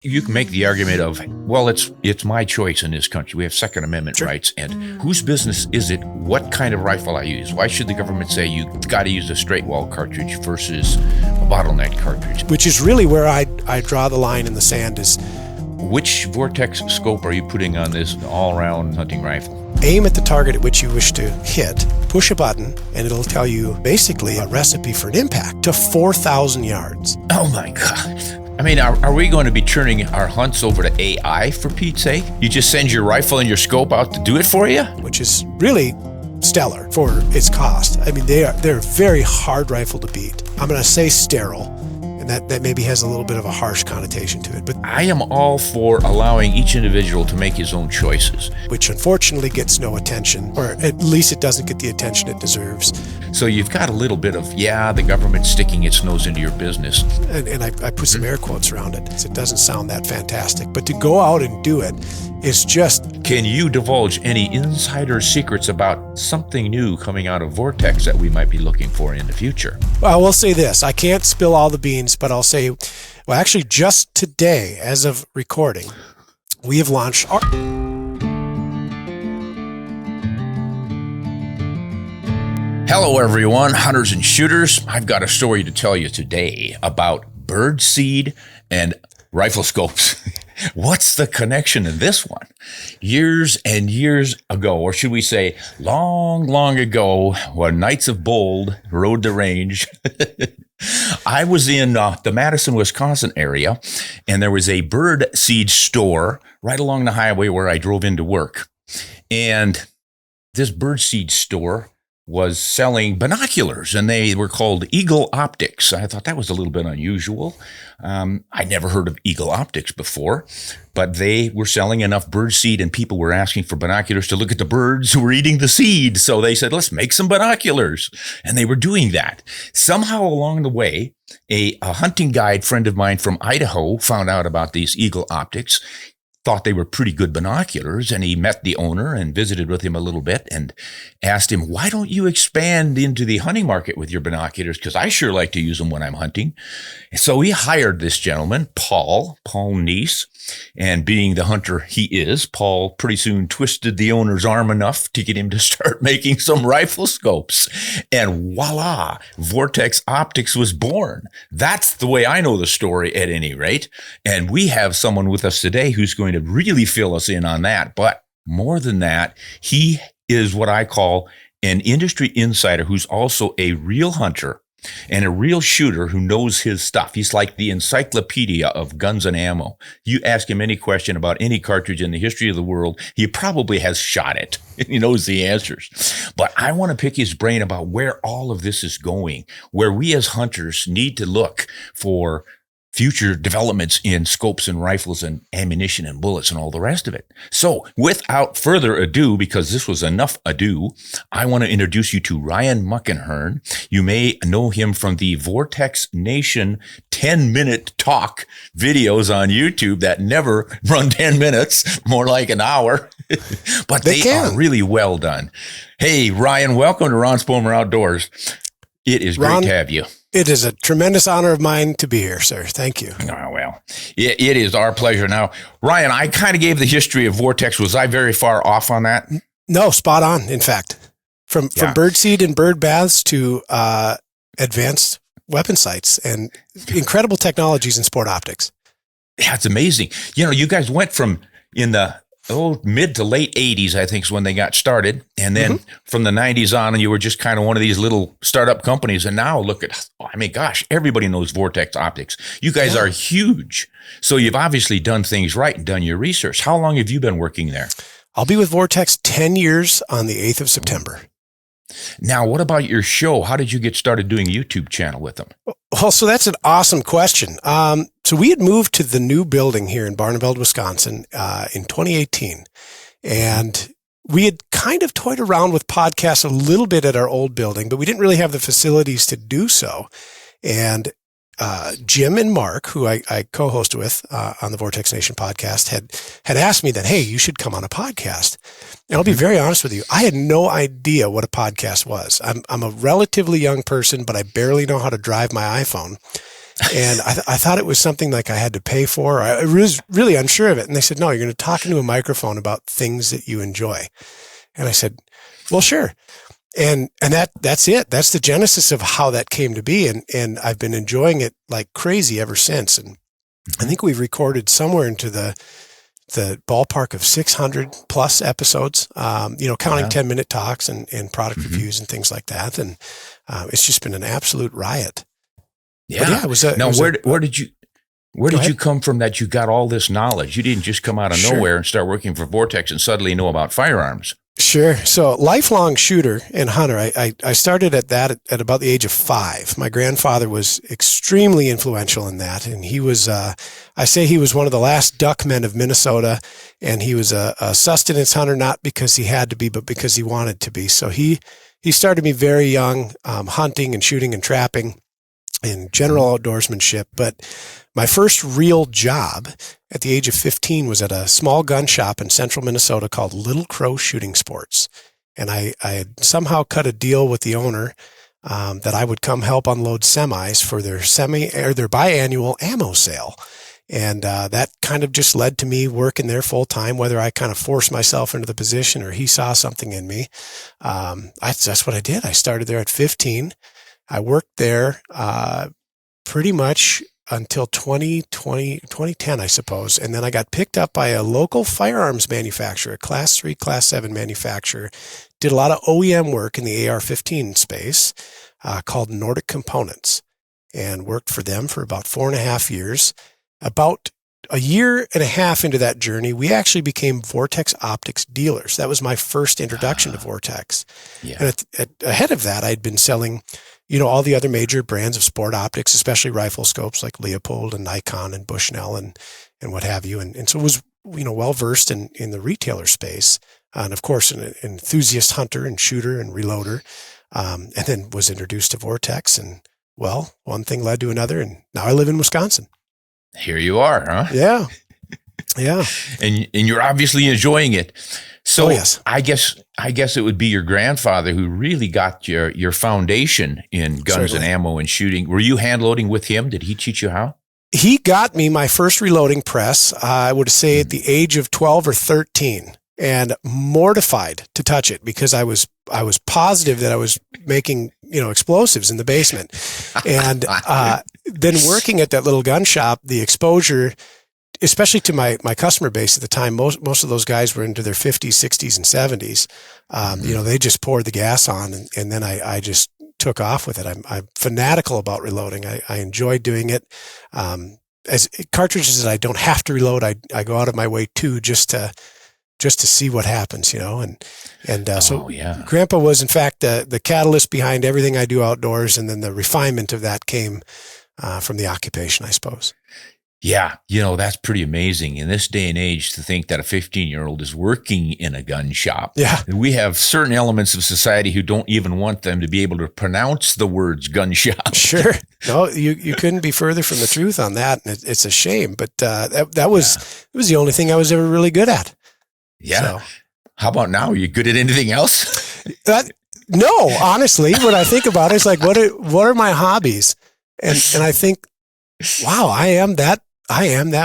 You can make the argument of, well, it's my choice in this country. We have Second Amendment rights, and whose business is it what kind of rifle I use? Why should the government say you've got to use a straight wall cartridge versus a bottleneck cartridge? Which is really where I draw the line in the sand is, which Vortex scope are you putting on this all-around hunting rifle? Aim at the target at which you wish to hit, push a button, and it'll tell you basically a recipe for an impact to 4,000 yards. Oh my God. I mean, are we going to be turning our hunts over to AI, for Pete's sake? You just send your rifle and your scope out to do it for you? Which is really stellar for its cost. I mean, they're a very hard rifle to beat. I'm going to say sterile, and that maybe has a little bit of a harsh connotation to it. But I am all for allowing each individual to make his own choices. Which unfortunately gets no attention, or at least it doesn't get the attention it deserves. So you've got a little bit of, the government's sticking its nose into your business. And I put some air quotes around it. It doesn't sound that fantastic. But to go out and do it is just... Can you divulge any insider secrets about something new coming out of Vortex that we might be looking for in the future? Well, I will say this. I can't spill all the beans, but I'll say, well, actually just today, as of recording, we have launched our... Hello, everyone, hunters and shooters. I've got a story to tell you today about bird seed and rifle scopes. What's the connection in this one? Years and years ago, or should we say long, long ago, when Knights of Bold rode the range, I was in the Madison, Wisconsin area, and there was a bird seed store right along the highway where I drove into work. And this bird seed store was selling binoculars, and they were called Eagle Optics. I thought that was a little bit unusual. I'd never heard of Eagle Optics before, but they were selling enough bird seed, and people were asking for binoculars to look at the birds who were eating the seed. So they said, let's make some binoculars. And they were doing that. Somehow along the way, a hunting guide friend of mine from Idaho found out about these Eagle Optics, thought they were pretty good binoculars, and he met the owner and visited with him a little bit and asked him, why don't you expand into the hunting market with your binoculars? Because I sure like to use them when I'm hunting. So he hired this gentleman, Paul Neese, and being the hunter he is, Paul pretty soon twisted the owner's arm enough to get him to start making some rifle scopes. And voila, Vortex Optics was born. That's the way I know the story at any rate. And we have someone with us today who's going to really fill us in on that. But more than that, he is what I call an industry insider who's also a real hunter and a real shooter who knows his stuff. He's like the encyclopedia of guns and ammo. You ask him any question about any cartridge in the history of the world, he probably has shot it. He knows the answers. But I want to pick his brain about where all of this is going, where we as hunters need to look for future developments in scopes and rifles and ammunition and bullets and all the rest of it. So without further ado, because this was enough ado, I want to introduce you to Ryan Muckenhirn. You may know him from the Vortex Nation 10-minute talk videos on YouTube that never run 10 minutes, more like an hour, but they are really well done. Hey, Ryan, welcome to Ron Spomer Outdoors. It is great to have you. It is a tremendous honor of mine to be here, sir. Thank you. Oh, well, it is our pleasure. Now, Ryan, I kind of gave the history of Vortex. Was I very far off on that? No, spot on, in fact. From bird seed and bird baths to advanced weapon sights and incredible technologies in sport optics. Yeah, it's amazing. You know, you guys went from in the mid to late 80s, I think is when they got started. And then from the 90s on, you were just kind of one of these little startup companies. And now look at, gosh, everybody knows Vortex Optics. You guys are huge. So you've obviously done things right and done your research. How long have you been working there? I'll be with Vortex 10 years on the 8th of September. Now, what about your show? How did you get started doing a YouTube channel with them? Well, so that's an awesome question. So we had moved to the new building here in Barneveld, Wisconsin, in 2018. And we had kind of toyed around with podcasts a little bit at our old building, but we didn't really have the facilities to do so. And Jim and Mark, who I co-host with on the Vortex Nation podcast, had asked me that, hey, you should come on a podcast. And I'll be very honest with you, I had no idea what a podcast was. I'm a relatively young person, but I barely know how to drive my iPhone. And I thought it was something like I had to pay for. I was really unsure of it. And they said, no, you're going to talk into a microphone about things that you enjoy. And I said, well, sure. And that's it. That's the genesis of how that came to be. And I've been enjoying it like crazy ever since. And I think we've recorded somewhere into the ballpark of 600 plus episodes, counting 10-minute talks and product reviews and things like that. And it's just been an absolute riot. Yeah. It was where did you come from that you got all this knowledge? You didn't just come out of nowhere and start working for Vortex and suddenly know about firearms. Sure. So lifelong shooter and hunter. I started at that at about the age of 5. My grandfather was extremely influential in that. And he was, I say he was one of the last duck men of Minnesota. And he was a sustenance hunter, not because he had to be, but because he wanted to be. So he started me very young, hunting and shooting and trapping in general outdoorsmanship. But my first real job at the age of 15 was at a small gun shop in central Minnesota called Little Crow Shooting Sports. And I had somehow cut a deal with the owner that I would come help unload semis for their their biannual ammo sale. And that kind of just led to me working there full time, whether I kind of forced myself into the position or he saw something in me. That's what I did. I started there at 15. I worked there pretty much until 2010, I suppose. And then I got picked up by a local firearms manufacturer, a Class 3, Class 7 manufacturer. Did a lot of OEM work in the AR-15 space called Nordic Components, and worked for them for about 4.5 years. About a year and a half into that journey, we actually became Vortex Optics dealers. That was my first introduction to Vortex. Yeah. And ahead of that, I'd been selling all the other major brands of sport optics, especially rifle scopes like Leopold and Nikon and Bushnell and what have you. And so was, well-versed in the retailer space. And of course, an enthusiast hunter and shooter and reloader. And then was introduced to Vortex, and well, one thing led to another. And now I live in Wisconsin. Here you are, huh? Yeah. Yeah. And you're obviously enjoying it. So yes. I guess it would be your grandfather who really got your foundation in guns and ammo and shooting. Were you hand loading with him? Did he teach you how? He got me my first reloading press, I would say at the age of 12 or 13, and mortified to touch it because I was positive that I was making, explosives in the basement. And then working at that little gun shop, the exposure, especially to my customer base at the time, most of those guys were into their 50s, 60s, and 70s. They just poured the gas on, and then I just took off with it. I'm fanatical about reloading. I enjoy doing it. As cartridges that I don't have to reload, I go out of my way too, just to see what happens, So Grandpa was in fact the catalyst behind everything I do outdoors, and then the refinement of that came from the occupation, I suppose. Yeah, that's pretty amazing in this day and age to think that a 15-year-old is working in a gun shop. Yeah. We have certain elements of society who don't even want them to be able to pronounce the words gun shop. Sure. No, you couldn't be further from the truth on that. And it's a shame, but it was the only thing I was ever really good at. Yeah. So, how about now? Are you good at anything else? No, honestly, when I think about it, it's like, what are my hobbies? And I think, wow, I am that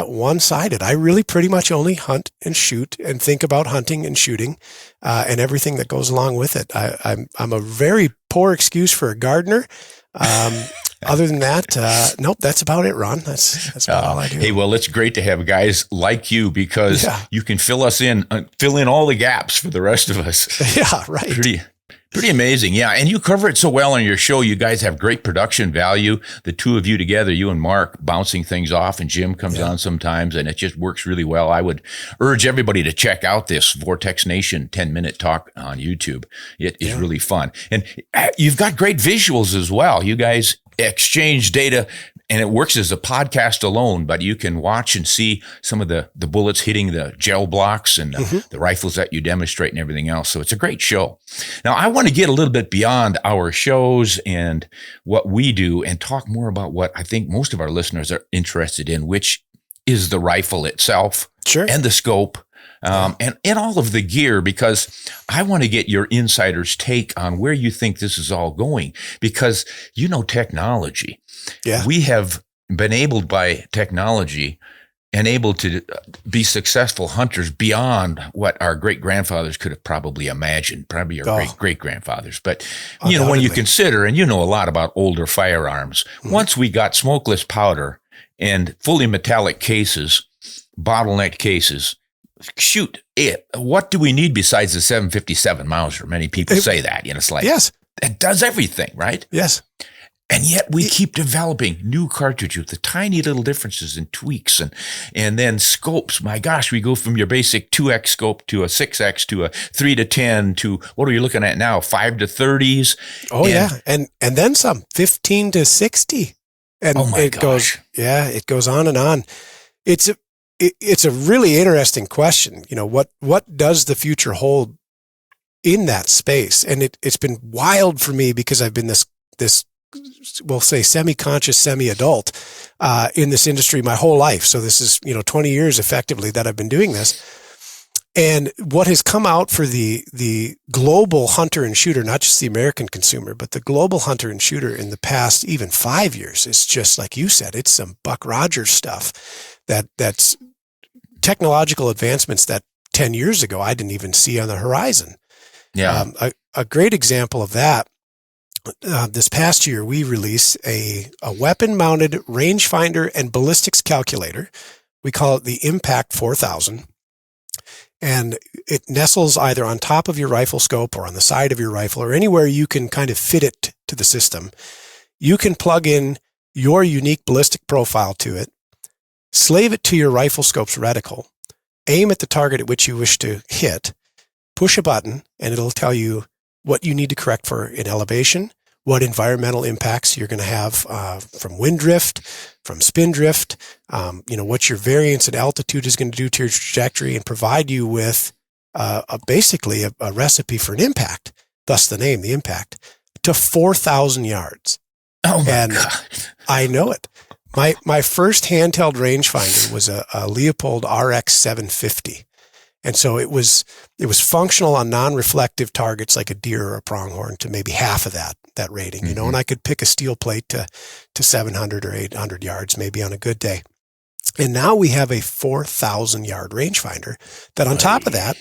one-sided. I really pretty much only hunt and shoot and think about hunting and shooting, and everything that goes along with it. I'm a very poor excuse for a gardener. Other than that, nope, that's about it, Ron. That's about all I do. Hey, well, it's great to have guys like you because you can fill in all the gaps for the rest of us. Yeah, right. Pretty amazing. Yeah. And you cover it so well on your show. You guys have great production value. The two of you together, you and Mark, bouncing things off, and Jim comes on sometimes, and it just works really well. I would urge everybody to check out this Vortex Nation 10-minute talk on YouTube. It is really fun. And you've got great visuals as well. You guys exchange data, and it works as a podcast alone, but you can watch and see some of the bullets hitting the gel blocks and the rifles that you demonstrate and everything else. So it's a great show. Now, I want to get a little bit beyond our shows and what we do and talk more about what I think most of our listeners are interested in, which is the rifle itself and the scope. And all of the gear, because I want to get your insider's take on where you think this is all going, because technology. Yeah. We have been enabled by technology and able to be successful hunters beyond what our great-grandfathers could have probably imagined, probably our great-great-grandfathers. But, when you consider, and you know a lot about older firearms, once we got smokeless powder and fully metallic cases, bottleneck cases, shoot it. What do we need besides the 757 Mauser? Many people say that. It's like, yes, it does everything, right? Yes. And yet we keep developing new cartridges with the tiny little differences and tweaks and then scopes. My gosh, we go from your basic 2X scope to a 6X to a 3 to 10 to what are you looking at now? 5 to 30s. Oh, yeah. And then some, 15 to 60. And it goes on and on. It's a really interesting question. What does the future hold in that space? And it's been wild for me because I've been this we'll say semi-conscious, semi-adult in this industry my whole life. So this is, 20 years effectively that I've been doing this. And what has come out for the global hunter and shooter, not just the American consumer, but the global hunter and shooter in the past even 5 years, is just like you said, it's some Buck Rogers stuff that's technological advancements that 10 years ago I didn't even see on the horizon. Yeah. A great example of that. This past year, we released a weapon-mounted rangefinder and ballistics calculator. We call it the Impact 4000. And it nestles either on top of your rifle scope or on the side of your rifle or anywhere you can kind of fit it to the system. You can plug in your unique ballistic profile to it, slave it to your rifle scope's reticle, aim at the target at which you wish to hit, push a button, and it'll tell you what you need to correct for in elevation, what environmental impacts you're going to have from wind drift, from spin drift, what your variance in altitude is going to do to your trajectory, and provide you with basically a recipe for an impact, thus the name, the Impact, to 4,000 yards. Oh, my God. I know it. My first handheld rangefinder was a Leopold RX 750. And so it was functional on non-reflective targets like a deer or a pronghorn to maybe half of that rating, and I could pick a steel plate to 700 or 800 yards maybe on a good day. And now we have a 4,000 yard rangefinder that on top of that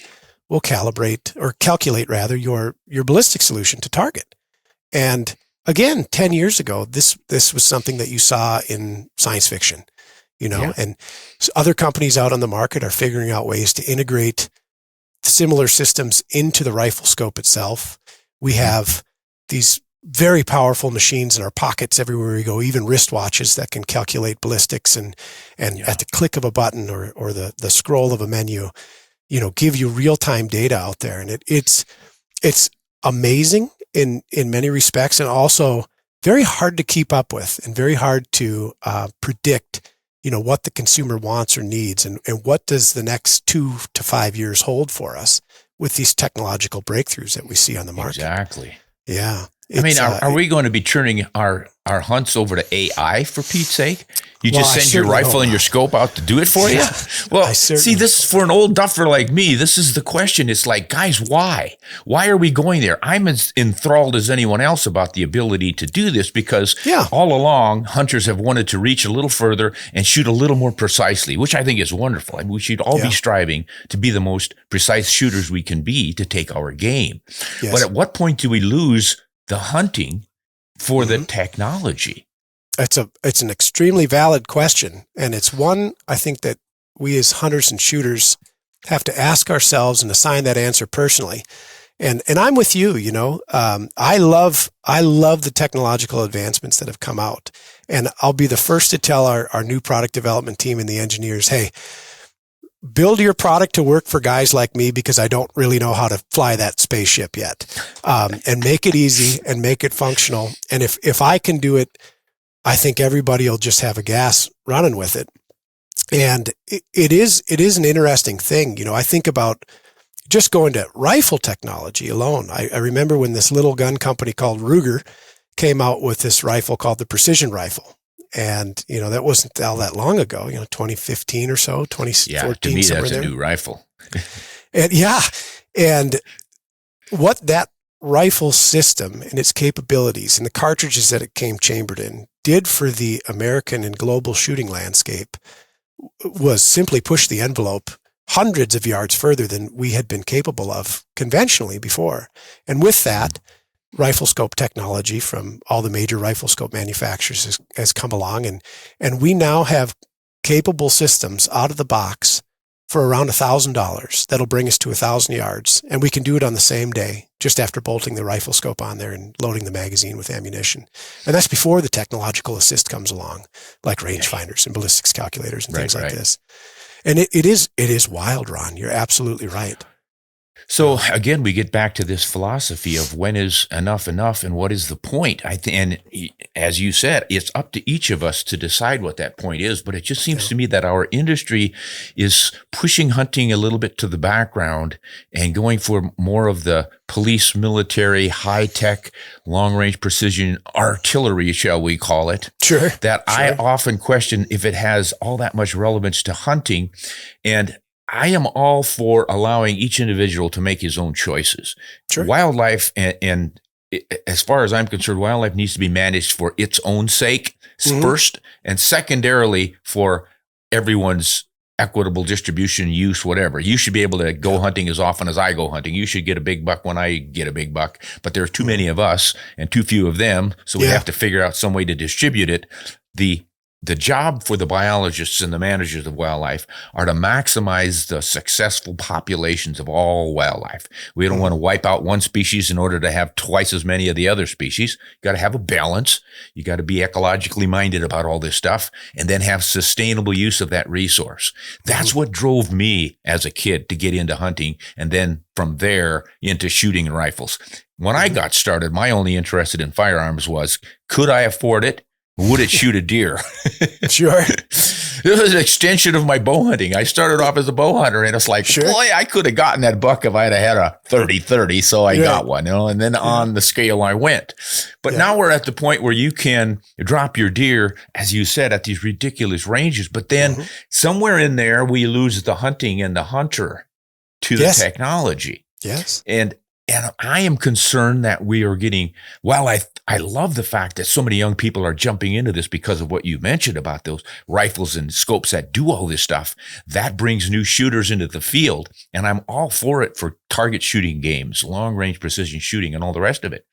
will calculate your ballistic solution to target. And again, 10 years ago, this was something that you saw in science fiction. And other companies out on the market are figuring out ways to integrate similar systems into the rifle scope itself. We have these very powerful machines in our pockets everywhere we go, even wristwatches that can calculate ballistics and at the click of a button or the scroll of a menu, give you real-time data out there. And it's amazing in many respects, and also very hard to keep up with and very hard to predict what the consumer wants or needs, and what does the next 2 to 5 years hold for us with these technological breakthroughs that we see on the market. Exactly. Yeah. Are we going to be turning our hunts over to AI for Pete's sake? You just send your rifle and your scope out to do it for you? Well, see, this for an old duffer like me, this is the question. It's like, guys, why? Why are we going there? I'm as enthralled as anyone else about the ability to do this because all along, hunters have wanted to reach a little further and shoot a little more precisely, which I think is wonderful. And we should all be striving to be the most precise shooters we can be to take our game. Yes. But at what point do we lose the hunting for the technology? It's an extremely valid question. And it's one I think that we as hunters and shooters have to ask ourselves and assign that answer personally. And I'm with you, I love the technological advancements that have come out. And I'll be the first to tell our new product development team and the engineers, hey, build your product to work for guys like me because I don't really know how to fly that spaceship yet. And make it easy and make it functional. And if I can do it, I think everybody will just have a gas running with it. And it is an interesting thing. I think about just going to rifle technology alone. I remember when this little gun company called Ruger came out with this rifle called the Precision Rifle. And, that wasn't all that long ago, 2015 or so, 2014. Yeah, to me, that's a new rifle. And what that rifle system and its capabilities and the cartridges that it came chambered in did for the American and global shooting landscape was simply push the envelope hundreds of yards further than we had been capable of conventionally before. And with that, rifle scope technology from all the major rifle scope manufacturers has come along, and we now have capable systems out of the box for around $1,000 that'll bring us to 1,000 yards, and we can do it on the same day, just after bolting the rifle scope on there and loading the magazine with ammunition. And that's before the technological assist comes along, like rangefinders and ballistics calculators and things like this. And it is wild, Ron. You're absolutely right. So again, we get back to this philosophy of when is enough and what is the point? And as you said, it's up to each of us to decide what that point is. But it just seems to me that our industry is pushing hunting a little bit to the background and going for more of the police, military, high-tech, long-range precision artillery, shall we call it? Sure. I often question if it has all that much relevance to hunting. And I am all for allowing each individual to make his own choices. Sure. Wildlife, and as far as I'm concerned, wildlife needs to be managed for its own sake first, and secondarily for everyone's equitable distribution, use, whatever. You should be able to go hunting as often as I go hunting. You should get a big buck when I get a big buck. But there's too many of us and too few of them, so we have to figure out some way to distribute it. The job for the biologists and the managers of wildlife are to maximize the successful populations of all wildlife. We don't want to wipe out one species in order to have twice as many of the other species. You got to have a balance. You got to be ecologically minded about all this stuff and then have sustainable use of that resource. That's what drove me as a kid to get into hunting, and then from there into shooting and rifles. When I got started, my only interest in firearms was, could I afford it? Would it shoot a deer? Sure. This was an extension of my bow hunting. I started off as a bow hunter, and it's like, boy, I could have gotten that buck if I'd have had a 30-30, so I got one, and then on the scale I went. But now we're at the point where you can drop your deer, as you said, at these ridiculous ranges. But then somewhere in there, we lose the hunting and the hunter to the technology. Yes. And I am concerned that we are getting, while I love the fact that so many young people are jumping into this because of what you mentioned about those rifles and scopes that do all this stuff, that brings new shooters into the field. And I'm all for it for target shooting games, long range precision shooting and all the rest of it.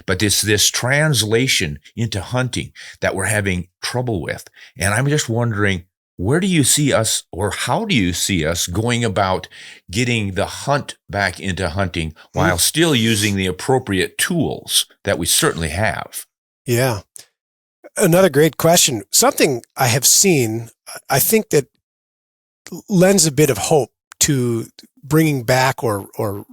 But this translation into hunting that we're having trouble with. And I'm just wondering, where do you see us, or how do you see us going about getting the hunt back into hunting while still using the appropriate tools that we certainly have? Yeah. Another great question. Something I have seen, I think that lends a bit of hope to bringing back or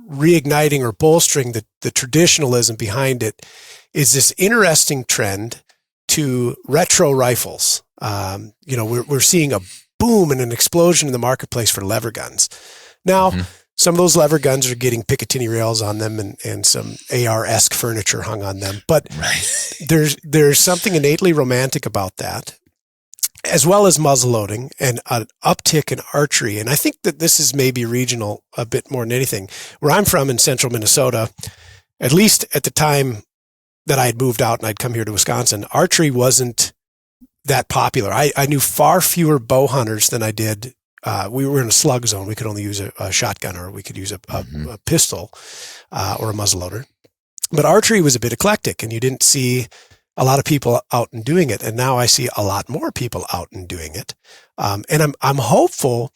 reigniting or bolstering the traditionalism behind it, is this interesting trend to retro rifles. We're seeing a boom and an explosion in the marketplace for lever guns. Now, some of those lever guns are getting Picatinny rails on them and some AR-esque furniture hung on them. But there's something innately romantic about that, as well as muzzleloading and an uptick in archery. And I think that this is maybe regional a bit more than anything. Where I'm from in central Minnesota, at least at the time that I had moved out and I'd come here to Wisconsin, archery wasn't that popular. I knew far fewer bow hunters than I did. We were in a slug zone. We could only use a shotgun, or we could use a pistol or a muzzleloader. But archery was a bit eclectic, and you didn't see a lot of people out and doing it. And now I see a lot more people out and doing it. And I'm hopeful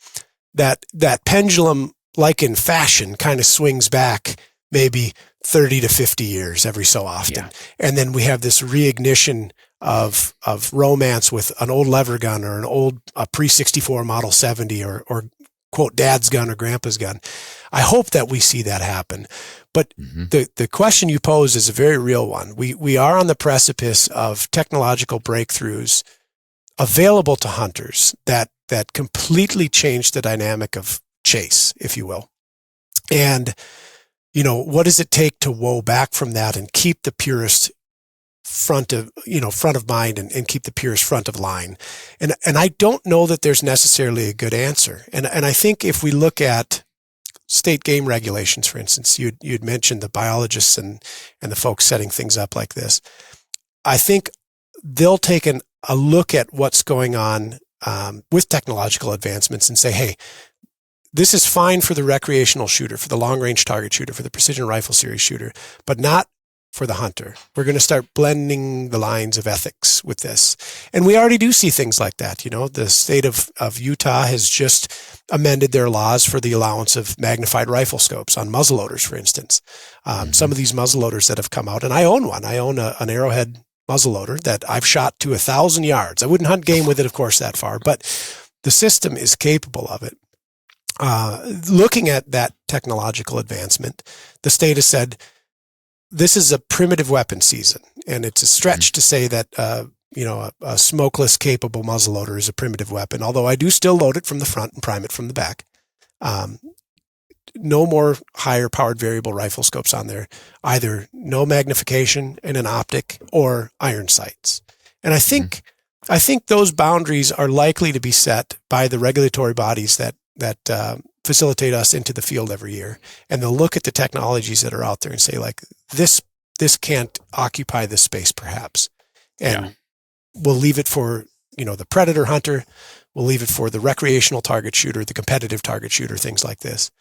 that pendulum, like in fashion, kind of swings back maybe 30 to 50 years every so often. And then we have this reignition of romance with an old lever gun or an old pre-64 Model 70 or quote dad's gun or grandpa's gun. I hope that we see that happen. But the question you pose is a very real one. We are on the precipice of technological breakthroughs available to hunters that completely change the dynamic of chase, if you will. And what does it take to woe back from that and keep the purist front of mind and keep the purist front of line? And I don't know that there's necessarily a good answer. And I think if we look at state game regulations, for instance, you'd mentioned the biologists and the folks setting things up like this. I think they'll take a look at what's going on with technological advancements and say, hey, this is fine for the recreational shooter, for the long-range target shooter, for the precision rifle series shooter, but not for the hunter. We're going to start blending the lines of ethics with this. And we already do see things like that. The state of Utah has just amended their laws for the allowance of magnified rifle scopes on muzzleloaders, for instance. Some of these muzzleloaders that have come out, and I own one. I own an Arrowhead muzzleloader that I've shot to 1,000 yards. I wouldn't hunt game with it, of course, that far, but the system is capable of it. Looking at that technological advancement, the state has said, this is a primitive weapon season, and it's a stretch to say that, a smokeless capable muzzleloader is a primitive weapon, although I do still load it from the front and prime it from the back. No more higher powered variable rifle scopes on there, either no magnification and an optic or iron sights. And I think those boundaries are likely to be set by the regulatory bodies that facilitate us into the field every year. And they'll look at the technologies that are out there and say, like, this can't occupy this space perhaps. And we'll leave it for, the predator hunter. We'll leave it for the recreational target shooter, the competitive target shooter, things like this.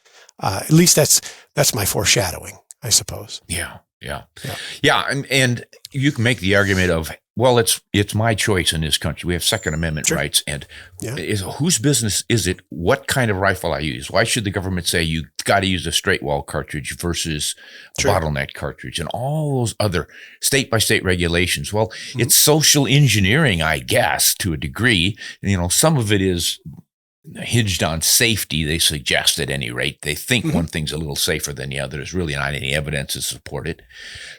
At least that's my foreshadowing, I suppose. Yeah. And you can make the argument of, well, it's my choice in this country. We have Second Amendment rights, and whose business is it what kind of rifle I use? Why should the government say you got to use a straight wall cartridge versus a bottleneck cartridge and all those other state by state regulations? Well, it's social engineering, I guess, to a degree. Some of it is hinged on safety, they suggest at any rate. They think one thing's a little safer than the other. There's really not any evidence to support it.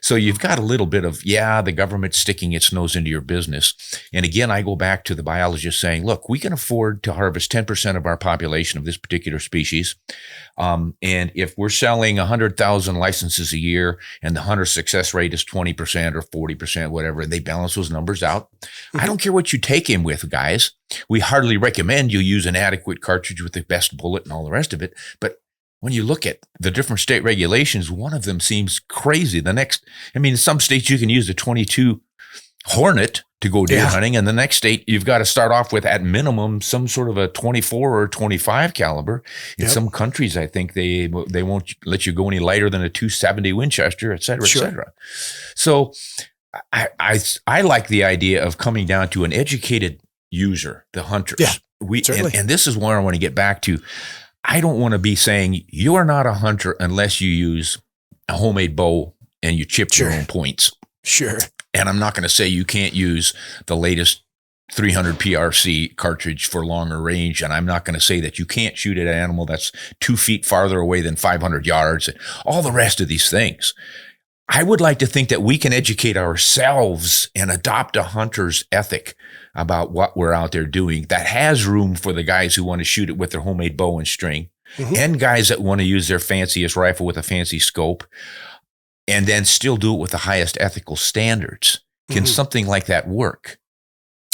So you've got a little bit of, the government's sticking its nose into your business. And again, I go back to the biologist saying, look, we can afford to harvest 10% of our population of this particular species. And if we're selling 100,000 licenses a year and the hunter success rate is 20% or 40%, whatever, and they balance those numbers out, I don't care what you take him with, guys. We hardly recommend you use an adequate cartridge with the best bullet and all the rest of it. But when you look at the different state regulations, one of them seems crazy. In some states you can use a 22 Hornet to go deer hunting, and the next state you've got to start off with at minimum some sort of a 24 or 25 caliber. In some countries, I think they won't let you go any lighter than a 270 Winchester, et cetera, et cetera. So I like the idea of coming down to an educated user, the hunters. And this is where I want to get back to. I don't want to be saying you are not a hunter unless you use a homemade bow and you chip your own points. Sure. And I'm not going to say you can't use the latest 300 PRC cartridge for longer range. And I'm not going to say that you can't shoot at an animal that's 2 feet farther away than 500 yards and all the rest of these things. I would like to think that we can educate ourselves and adopt a hunter's ethic about what we're out there doing that has room for the guys who want to shoot it with their homemade bow and string and guys that want to use their fanciest rifle with a fancy scope and then still do it with the highest ethical standards. Can something like that work?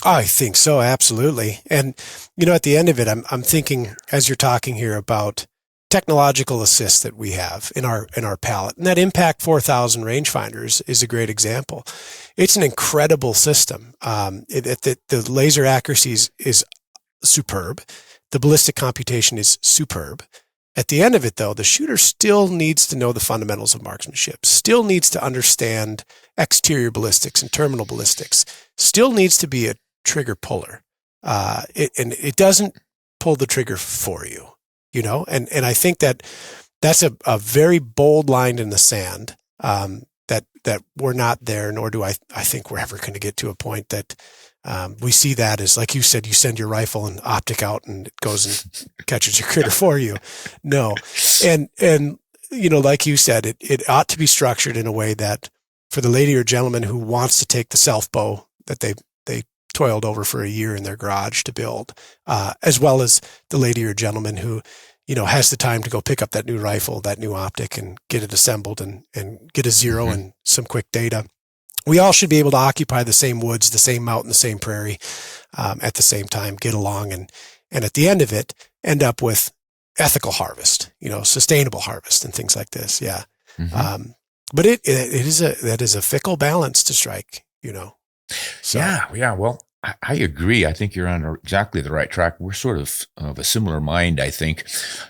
I think so. Absolutely. And, at the end of it, I'm thinking as you're talking here about technological assist that we have in our palette. And that Impact 4000 rangefinders is a great example. It's an incredible system. The laser accuracy is superb. The ballistic computation is superb. At the end of it, though, the shooter still needs to know the fundamentals of marksmanship, still needs to understand exterior ballistics and terminal ballistics, still needs to be a trigger puller. It doesn't pull the trigger for you. And I think that's a very bold line in the sand, that we're not there, nor do I think we're ever going to get to a point that we see that as, like you said, you send your rifle and optic out and it goes and catches your critter for you. No. And like you said, it ought to be structured in a way that for the lady or gentleman who wants to take the self bow that they toiled over for a year in their garage to build, as well as the lady or gentleman who, has the time to go pick up that new rifle, that new optic, and get it assembled and get a zero and some quick data. We all should be able to occupy the same woods, the same mountain, the same prairie, at the same time, get along, and at the end of it, end up with ethical harvest, sustainable harvest and things like this. Yeah. But that is a fickle balance to strike, So, Yeah. Well, I agree. I think you're on exactly the right track. We're sort of a similar mind, I think.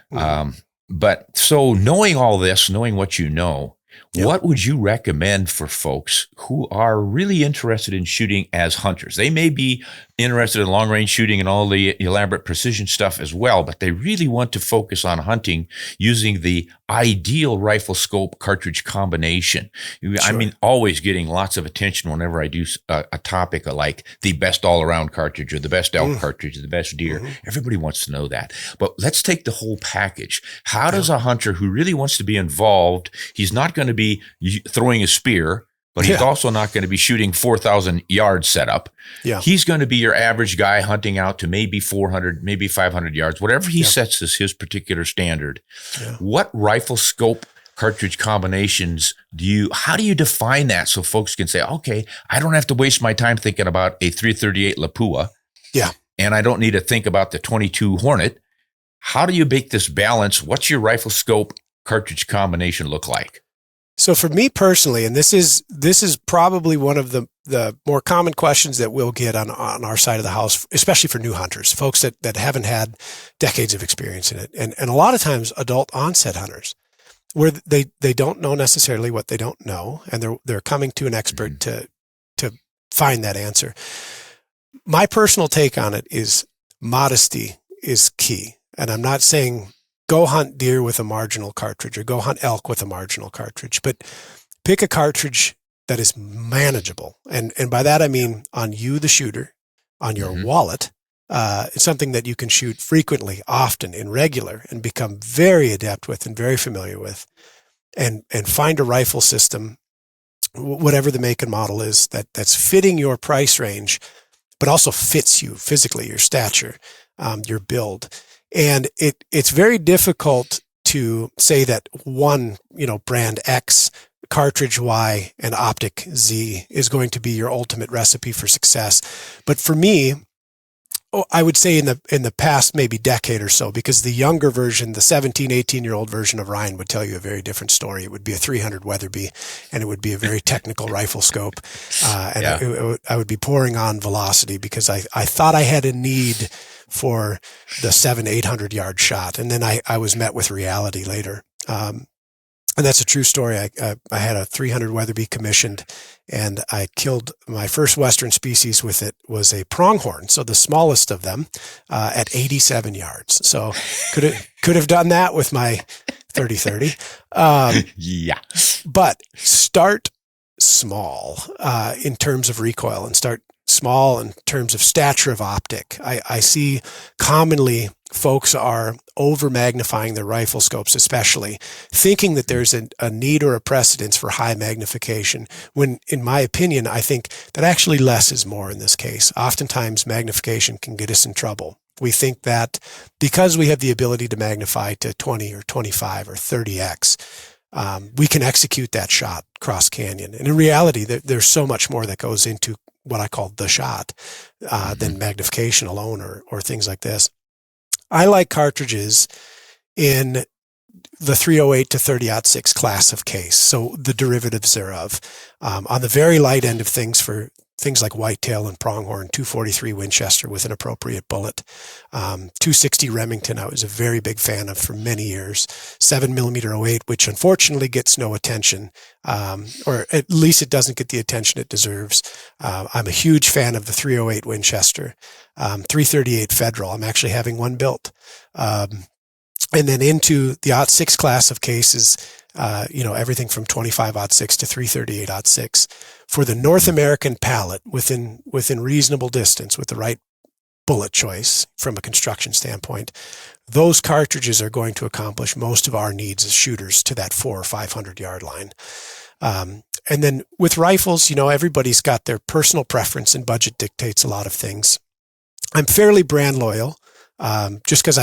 But so knowing all this, knowing what you know, what would you recommend for folks who are really interested in shooting as hunters? They may be interested in long range shooting and all the elaborate precision stuff as well, but they really want to focus on hunting using the ideal rifle scope cartridge combination. Sure. I mean, always getting lots of attention whenever I do a topic like the best all around cartridge or the best elk cartridge or the best deer. Everybody wants to know that. But let's take the whole package. How does a hunter who really wants to be involved, he's not going to be throwing a spear, but he's also not going to be shooting 4,000 yard setup. Yeah. He's going to be your average guy hunting out to maybe 400, maybe 500 yards, whatever he sets as his particular standard. Yeah. What rifle scope cartridge combinations how do you define that so folks can say, okay, I don't have to waste my time thinking about a 338 Lapua. Yeah. And I don't need to think about the 22 Hornet. How do you make this balance? What's your rifle scope cartridge combination look like? So for me personally, and this is probably one of the more common questions that we'll get on our side of the house, especially for new hunters, folks that haven't had decades of experience in it. And a lot of times adult onset hunters, where they don't know necessarily what they don't know, and they're coming to an expert to find that answer. My personal take on it is modesty is key. And I'm not saying go hunt deer with a marginal cartridge or go hunt elk with a marginal cartridge, but pick a cartridge that is manageable. And by that, I mean on you, the shooter, on your wallet. It's something that you can shoot frequently, often, and regular, and become very adept with and very familiar with, and find a rifle system, whatever the make and model is, that's fitting your price range, but also fits you physically, your stature, your build. And it's very difficult to say that one, brand X, cartridge Y, and optic Z is going to be your ultimate recipe for success. But for me, I would say in the past maybe decade or so, because the younger version, the 17, 18-year-old version of Ryan would tell you a very different story. It would be a 300 Weatherby, and it would be a very technical rifle scope. I would be pouring on velocity because I thought I had a need for the 700-800 yard shot. And then I was met with reality later. And that's a true story. I had a 300 Weatherby commissioned, and I killed my first Western species with it was a pronghorn. So the smallest of them, at 87 yards. So could have done that with my 30-30. But start small, in terms of recoil, and start small in terms of stature of optic. I see commonly folks are over magnifying their rifle scopes, especially thinking that there's a need or a precedence for high magnification, when in my opinion, I think that actually less is more in this case. Oftentimes magnification can get us in trouble. We think that because we have the ability to magnify to 20 or 25 or 30x, we can execute that shot cross canyon. And in reality, there's so much more that goes into what I call the shot than magnification alone or things like this. I like cartridges in the 308 to 30-06 class of case, so the derivatives thereof. On the very light end of things for things like whitetail and pronghorn, 243 Winchester with an appropriate bullet, 260 Remington I was a very big fan of for many years, 7mm 08, which unfortunately gets no attention, or at least it doesn't get the attention it deserves. I'm a huge fan of the 308 Winchester, 338 Federal. I'm actually having one built. And then into the 06 class of cases, everything from 25-06 to 338-06 for the North American palate within reasonable distance with the right bullet choice from a construction standpoint. Those cartridges are going to accomplish most of our needs as shooters to that 400 or 500 yard line. And then with rifles, everybody's got their personal preference, and budget dictates a lot of things. I'm fairly brand loyal. Just because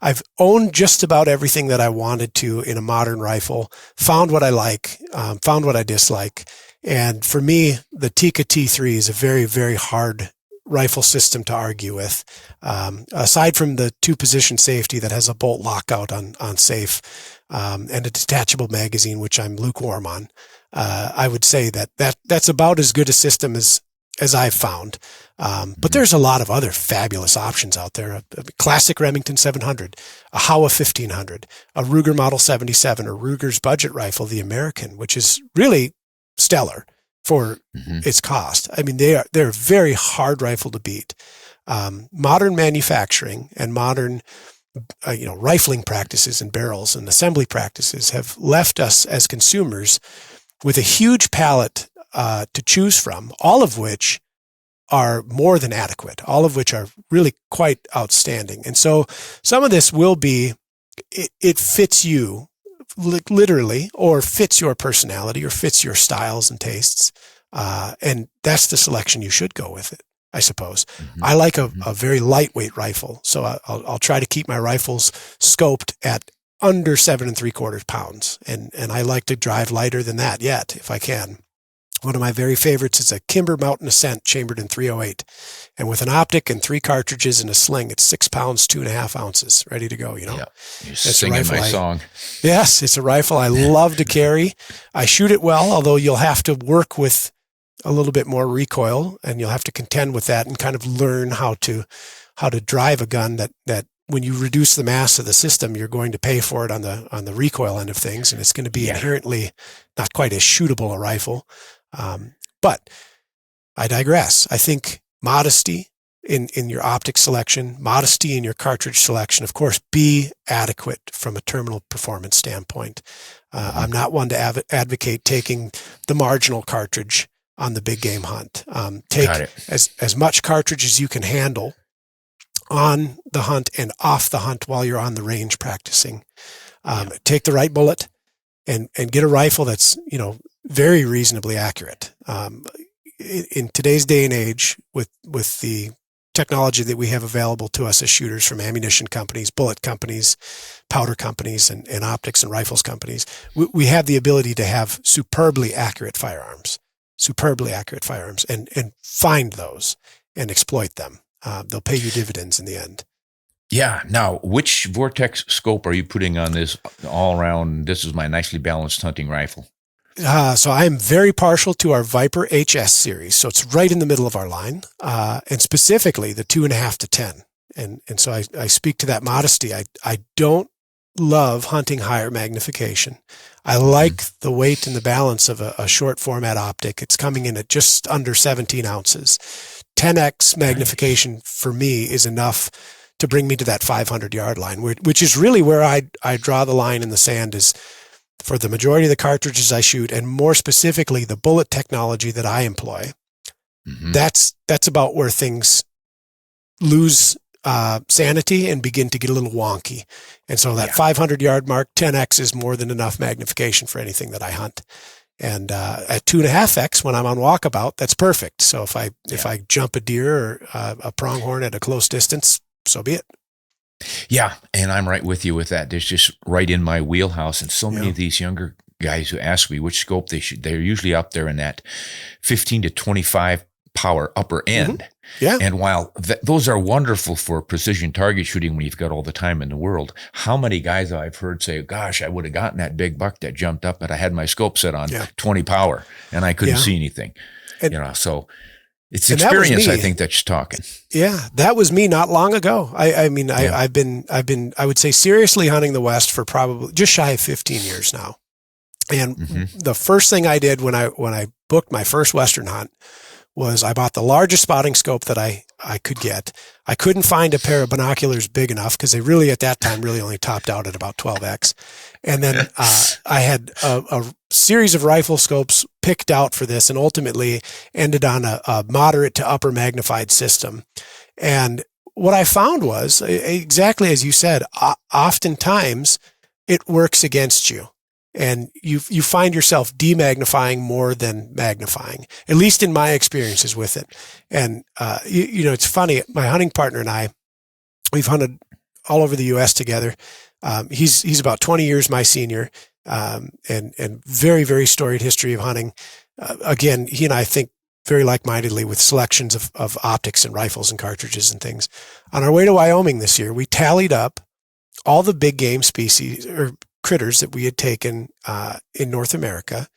I've owned just about everything that I wanted to in a modern rifle, found what I like, found what I dislike. And for me, the Tikka T3 is a very, very hard rifle system to argue with. Aside from the 2-position safety that has a bolt lockout on safe, and a detachable magazine, which I'm lukewarm on, I would say that's about as good a system as as I've found. But there's a lot of other fabulous options out there. A classic Remington 700, a Howa 1500, a Ruger Model 77, or Ruger's budget rifle, the American, which is really stellar for its cost. I mean, they're a very hard rifle to beat. Modern manufacturing and modern rifling practices and barrels and assembly practices have left us as consumers with a huge palette to choose from, all of which are more than adequate, all of which are really quite outstanding. And so some of this will be, it fits you literally, or fits your personality, or fits your styles and tastes. And that's the selection you should go with it, I suppose. I like a very lightweight rifle. So I'll try to keep my rifles scoped at under 7 3/4 pounds. And I like to drive lighter than that yet, if I can. One of my very favorites is a Kimber Mountain Ascent chambered in .308. And with an optic and 3 cartridges and a sling, it's 6 pounds, 2.5 ounces, ready to go, Yeah, you're singing my song. Yes, it's a rifle I love to carry. I shoot it well, although you'll have to work with a little bit more recoil, and you'll have to contend with that and kind of learn how to drive a gun that when you reduce the mass of the system, you're going to pay for it on the recoil end of things, and it's going to be inherently not quite as shootable a rifle. But I digress. I think modesty in your optic selection, modesty in your cartridge selection, of course, be adequate from a terminal performance standpoint. I'm not one to advocate taking the marginal cartridge on the big game hunt. Take as much cartridge as you can handle on the hunt and off the hunt while you're on the range practicing. Take the right bullet and get a rifle that's, very reasonably accurate. In today's day and age, with the technology that we have available to us as shooters from ammunition companies, bullet companies, powder companies, and optics and rifles companies, we have the ability to have superbly accurate firearms, and find those and exploit them. They'll pay you dividends in the end. Yeah. Now, which Vortex scope are you putting on this all around? This is my nicely balanced hunting rifle. So I'm very partial to our Viper HS series. So it's right in the middle of our line, and specifically the 2.5 to 10. And so I speak to that modesty. I don't love hunting higher magnification. I like the weight and the balance of a short format optic. It's coming in at just under 17 ounces. 10x magnification for me is enough to bring me to that 500-yard line, which is really where I draw the line in the sand, is for the majority of the cartridges I shoot, and more specifically the bullet technology that I employ. That's about where things lose sanity and begin to get a little wonky. And so that 500-yard mark, 10x is more than enough magnification for anything that I hunt. And at 2.5x, when I'm on walkabout, that's perfect. So if I jump a deer or a pronghorn at a close distance, so be it. Yeah, and I'm right with you with that. There's just right in my wheelhouse, and so many of these younger guys who ask me which scope they should, they're usually up there in that 15 to 25 power upper end. Yeah. And while those are wonderful for precision target shooting when you've got all the time in the world, how many guys I've heard say, gosh, I would have gotten that big buck that jumped up, but I had my scope set on 20 power and I couldn't see anything. And, so it's experience, I think, that's talking. Yeah, that was me not long ago. I've been, I would say, seriously hunting the West for probably just shy of 15 years now. And the first thing I did when I booked my first Western hunt was I bought the largest spotting scope that I could get. I couldn't find a pair of binoculars big enough because they really, at that time, really only topped out at about 12x. And then I had a series of rifle scopes picked out for this, and ultimately ended on a moderate to upper magnified system. And what I found was, exactly as you said, oftentimes it works against you. And you find yourself demagnifying more than magnifying, at least in my experiences with it. And, it's funny, my hunting partner and I, we've hunted all over the U.S. together. He's about 20 years my senior, and very, very storied history of hunting. Again, he and I think very like-mindedly with selections of optics and rifles and cartridges and things. On our way to Wyoming this year, we tallied up all the big game species or critters that we had taken in North America,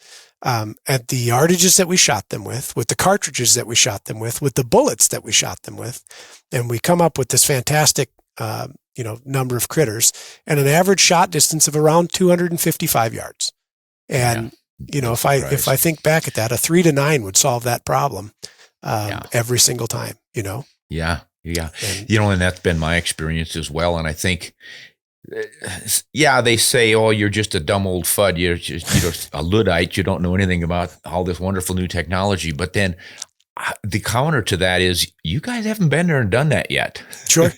at the yardages that we shot them with the cartridges that we shot them with the bullets that we shot them with. And we come up with this fantastic, number of critters and an average shot distance of around 255 yards. And, if I think back at that, a 3 to 9 would solve that problem, every single time, Yeah. And that's been my experience as well. And I think, they say, oh, you're just a dumb old FUD. You're just a Luddite. You don't know anything about all this wonderful new technology. But then the counter to that is you guys haven't been there and done that yet. Sure.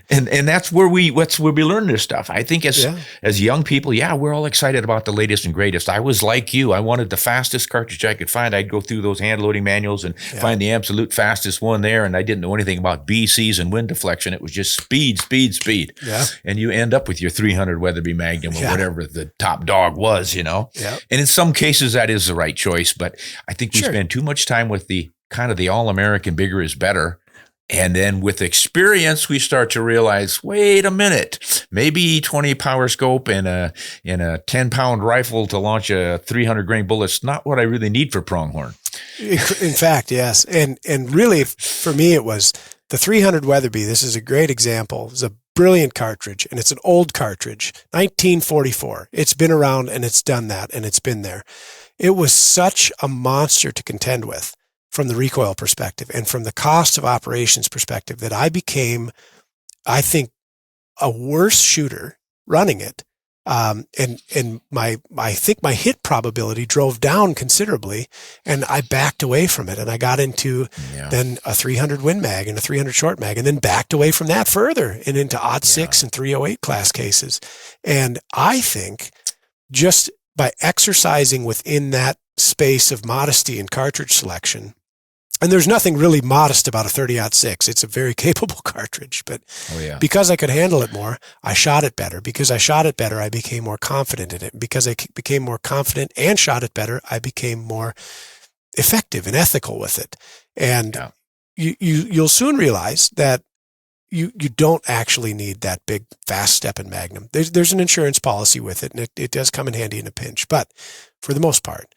And that's where we learn this stuff. I think as young people, we're all excited about the latest and greatest. I was like you. I wanted the fastest cartridge I could find. I'd go through those hand loading manuals and find the absolute fastest one there. And I didn't know anything about BCs and wind deflection. It was just speed. Yeah. And you end up with your 300 Weatherby Magnum or whatever the top dog was, Yeah. And in some cases that is the right choice, but I think we spend too much time with the kind of the all-American bigger is better. And then with experience, we start to realize, wait a minute, maybe 20 power scope and a 10-pound rifle to launch a 300 grain bullet's not what I really need for pronghorn. In fact, yes. And really, for me, it was the 300 Weatherby. This is a great example. It's a brilliant cartridge, and it's an old cartridge, 1944. It's been around, and it's done that, and it's been there. It was such a monster to contend with from the recoil perspective and from the cost of operations perspective that I became, I think, a worse shooter running it. I think my hit probability drove down considerably, and I backed away from it. And I got into then a 300 Win Mag and a 300 Short Mag, and then backed away from that further and into .6 and 308 class cases. And I think just by exercising within that space of modesty in cartridge selection, and there's nothing really modest about a 30-06. It's a very capable cartridge, but because I could handle it more, I shot it better. Because I shot it better, I became more confident in it. Because I became more confident and shot it better, I became more effective and ethical with it. And you'll soon realize that you don't actually need that big, fast-stepping Magnum. There's an insurance policy with it, and it does come in handy in a pinch. But for the most part,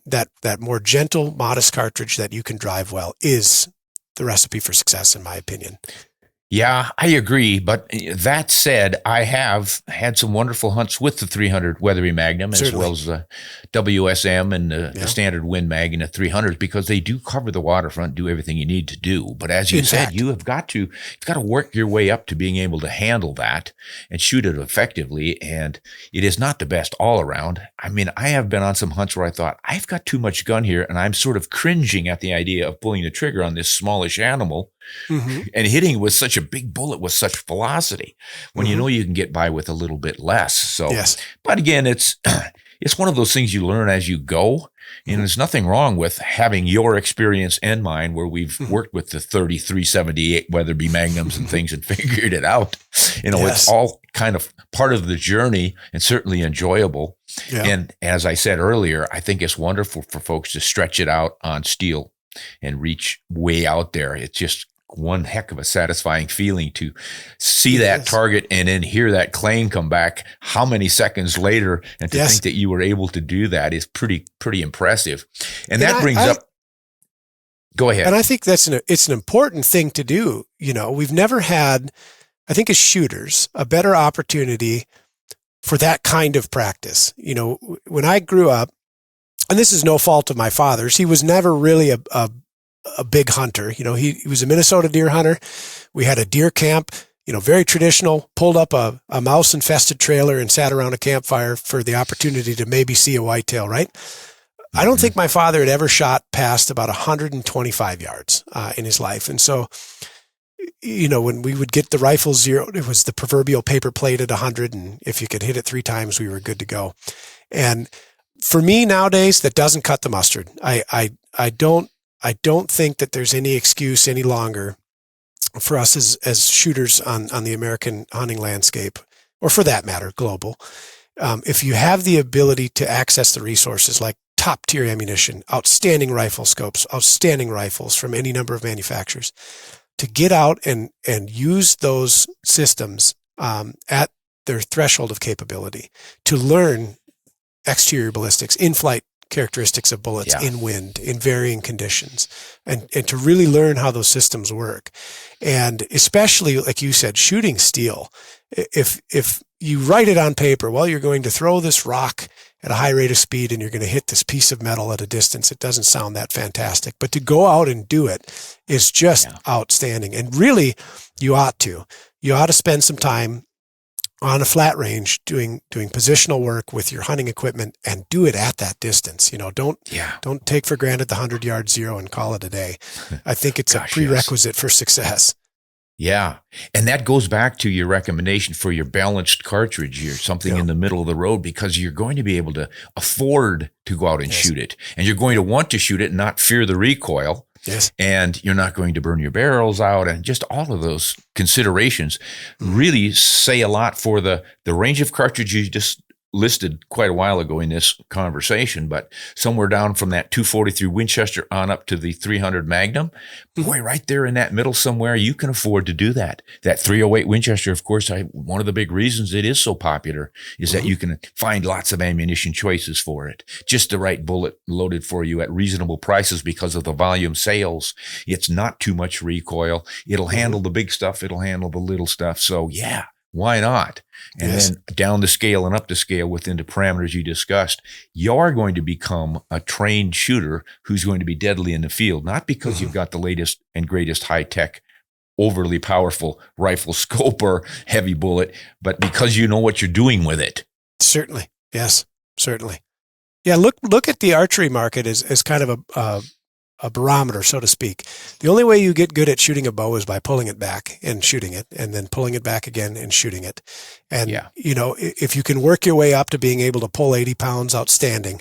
that more gentle, modest cartridge that you can drive well is the recipe for success, in my opinion. Yeah, I agree. But that said, I have had some wonderful hunts with the 300 Weatherby Magnum, as well as the WSM and the standard Win Mag and the 300s, because they do cover the waterfront, do everything you need to do. But as you said, you've got to work your way up to being able to handle that and shoot it effectively. And it is not the best all around. I mean, I have been on some hunts where I thought, I've got too much gun here, and I'm sort of cringing at the idea of pulling the trigger on this smallish animal. Mm-hmm. And hitting with such a big bullet with such velocity when you know you can get by with a little bit less. So, but again, it's one of those things you learn as you go. And there's nothing wrong with having your experience and mine, where we've worked with the 378 Weatherby Magnums and things and figured it out. It's all kind of part of the journey and certainly enjoyable. Yeah. And as I said earlier, I think it's wonderful for folks to stretch it out on steel and reach way out there. It's just one heck of a satisfying feeling to see that target and then hear that claim come back how many seconds later, and to think that you were able to do that is pretty impressive. And that brings up, go ahead. And I think it's an important thing to do. We've never had, I think as shooters, a better opportunity for that kind of practice. When I grew up, and this is no fault of my father's, he was never really a big hunter. He was a Minnesota deer hunter. We had a deer camp, very traditional, pulled up a mouse infested trailer and sat around a campfire for the opportunity to maybe see a whitetail, right? I don't think my father had ever shot past about 125 yards in his life. And so, when we would get the rifle zeroed, it was the proverbial paper plate at 100. And if you could hit it 3 times, we were good to go. And for me nowadays, that doesn't cut the mustard. I don't think that there's any excuse any longer for us as shooters on the American hunting landscape, or for that matter, global. If you have the ability to access the resources like top tier ammunition, outstanding rifle scopes, outstanding rifles from any number of manufacturers, to get out and use those systems at their threshold of capability, to learn exterior ballistics, in-flight characteristics of bullets in wind, in varying conditions, and to really learn how those systems work. And especially, like you said, shooting steel. If you write it on paper, well, you're going to throw this rock at a high rate of speed and you're going to hit this piece of metal at a distance, it doesn't sound that fantastic. But to go out and do it is just outstanding. And really, you ought to spend some time on a flat range doing positional work with your hunting equipment and do it at that distance. Don't take for granted the 100-yard zero and call it a day. I think it's a prerequisite for success. Yeah. And that goes back to your recommendation for your balanced cartridge, or something in the middle of the road, because you're going to be able to afford to go out and shoot it. And you're going to want to shoot it and not fear the recoil. Yes. And you're not going to burn your barrels out, and just all of those considerations really say a lot for the range of cartridges you just listed quite a while ago in this conversation, but somewhere down from that 243 Winchester on up to the 300 Magnum, boy, right there in that middle somewhere, you can afford to do that. That 308 Winchester, of course, one of the big reasons it is so popular is that you can find lots of ammunition choices for it. Just the right bullet loaded for you at reasonable prices because of the volume sales. It's not too much recoil. It'll handle the big stuff. It'll handle the little stuff. So yeah, why not? And then down the scale and up the scale within the parameters you discussed, you're going to become a trained shooter who's going to be deadly in the field, not because you've got the latest and greatest high-tech, overly powerful rifle scope or heavy bullet, but because you know what you're doing with it. Certainly. Yes, certainly. Yeah, look at the archery market as kind of a barometer, so to speak. The only way you get good at shooting a bow is by pulling it back and shooting it, and then pulling it back again and shooting it. And, if you can work your way up to being able to pull 80 pounds, outstanding,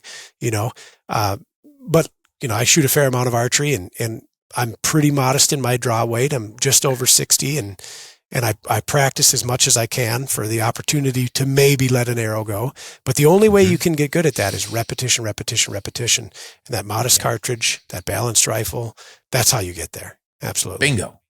but, I shoot a fair amount of archery, and I'm pretty modest in my draw weight. I'm just over 60, and I practice as much as I can for the opportunity to maybe let an arrow go. But the only way you can get good at that is repetition, repetition, repetition. And that modest cartridge, that balanced rifle, that's how you get there. Absolutely. Bingo.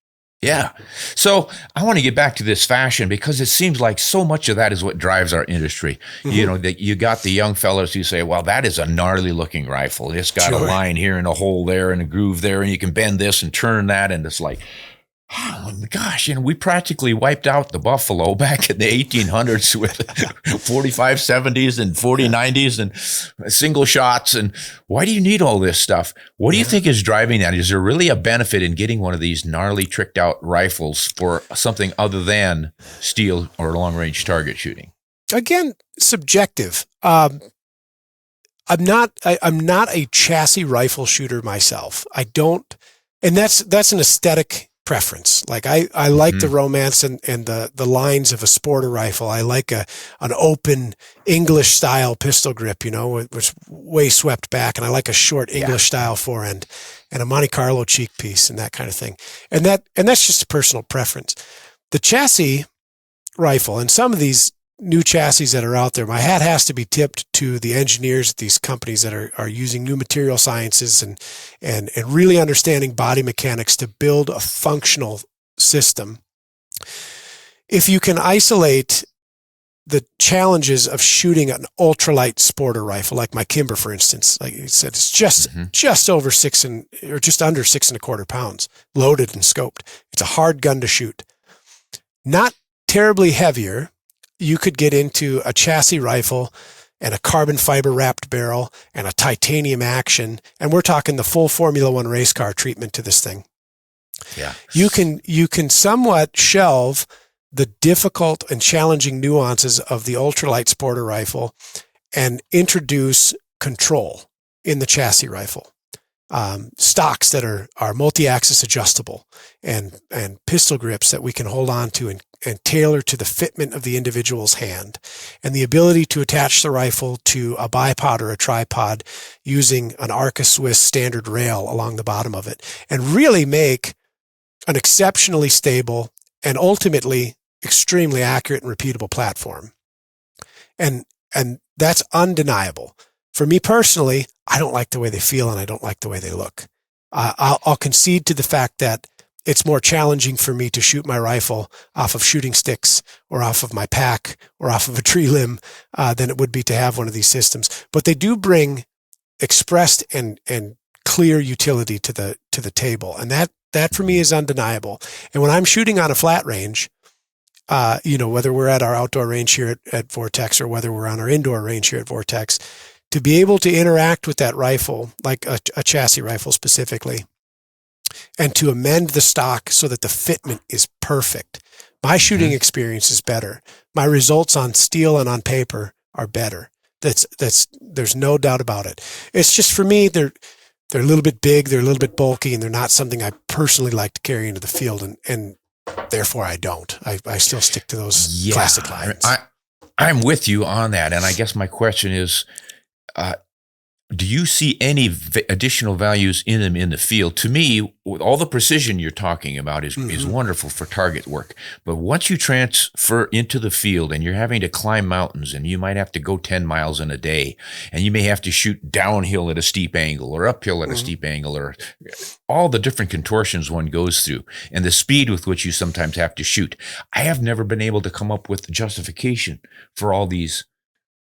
Yeah. So I want to get back to this fashion, because it seems like so much of that is what drives our industry. That you got the young fellows who say, well, that is a gnarly looking rifle. It's got a line here and a hole there and a groove there, and you can bend this and turn that. And it's like, oh my gosh, we practically wiped out the buffalo back in the 1800s with 45 70s and 40 90s and single shots. And why do you need all this stuff? What do you think is driving that? Is there really a benefit in getting one of these gnarly tricked out rifles for something other than steel or long range target shooting? Again, subjective. I'm not a chassis rifle shooter myself. I don't, and that's an aesthetic preference. Like I like the romance and the lines of a sporter rifle. I like an open English style pistol grip, which way swept back, and I like a short English style forend and a Monte Carlo cheek piece and that kind of thing. And that's just a personal preference. The chassis rifle, and some of these new chassis that are out there, my hat has to be tipped to the engineers at these companies that are using new material sciences and really understanding body mechanics to build a functional system. If you can isolate the challenges of shooting an ultralight sporter rifle, like my Kimber, for instance, like you said, it's just over just under 6 1/4 pounds loaded and scoped. It's a hard gun to shoot. Not terribly heavier. You could get into a chassis rifle and a carbon fiber wrapped barrel and a titanium action. And we're talking the full Formula One race car treatment to this thing. Yeah. You can somewhat shelve the difficult and challenging nuances of the ultralight sporter rifle and introduce control in the chassis rifle. Stocks that are multi-axis adjustable and pistol grips that we can hold on to and tailor to the fitment of the individual's hand, and the ability to attach the rifle to a bipod or a tripod using an Arca Swiss standard rail along the bottom of it, and really make an exceptionally stable and ultimately extremely accurate and repeatable platform. And that's undeniable. For me personally, I don't like the way they feel and I don't like the way they look. I'll concede to the fact that it's more challenging for me to shoot my rifle off of shooting sticks or off of my pack or off of a tree limb than it would be to have one of these systems. But they do bring expressed and clear utility to the table. And that for me is undeniable. And when I'm shooting on a flat range, whether we're at our outdoor range here at Vortex or whether we're on our indoor range here at Vortex, to be able to interact with that rifle, like a chassis rifle specifically, and to amend the stock so that the fitment is perfect. My shooting experience is better. My results on steel and on paper are better. There's no doubt about it. It's just, for me, they're a little bit big, they're a little bit bulky, and they're not something I personally like to carry into the field, and therefore I don't. I still stick to those classic lines. I'm with you on that, and I guess my question is, do you see any additional values in them in the field? To me, with all the precision you're talking about is wonderful for target work. But once you transfer into the field and you're having to climb mountains, and you might have to go 10 miles in a day, and you may have to shoot downhill at a steep angle or uphill at a steep angle, or all the different contortions one goes through, and the speed with which you sometimes have to shoot. I have never been able to come up with justification for all these